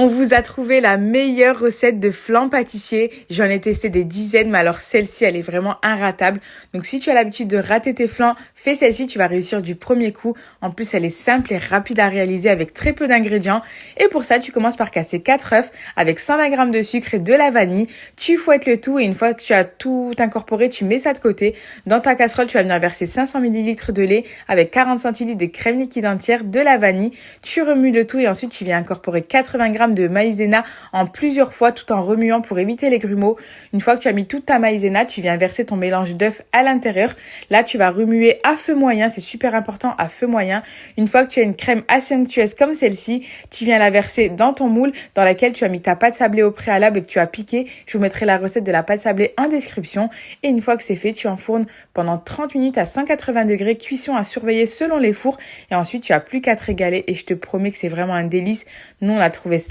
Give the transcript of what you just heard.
On vous a trouvé la meilleure recette de flan pâtissier. J'en ai testé des dizaines, mais alors celle-ci, elle est vraiment inratable. Donc si tu as l'habitude de rater tes flans, fais celle-ci, tu vas réussir du premier coup. En plus, elle est simple et rapide à réaliser avec très peu d'ingrédients. Et pour ça, tu commences par casser 4 œufs avec 120 g de sucre et de la vanille. Tu fouettes le tout et une fois que tu as tout incorporé, tu mets ça de côté. Dans ta casserole, tu vas venir verser 500 ml de lait avec 40 cl de crème liquide entière, de la vanille. Tu remues le tout et ensuite tu viens incorporer 80 g de maïzena en plusieurs fois tout en remuant pour éviter les grumeaux. Une fois que tu as mis toute ta maïzena, tu viens verser ton mélange d'œufs à l'intérieur. Là, tu vas remuer à feu moyen, c'est super important, à feu moyen. Une fois que tu as une crème assez onctueuse comme celle-ci, tu viens la verser dans ton moule dans laquelle tu as mis ta pâte sablée au préalable et que tu as piqué. Je vous mettrai la recette de la pâte sablée en description. Et une fois que c'est fait, tu enfournes pendant 30 minutes à 180 degrés, cuisson à surveiller selon les fours. Et ensuite, tu n'as plus qu'à te régaler et je te promets que c'est vraiment un délice. Nous, on a trouvé ça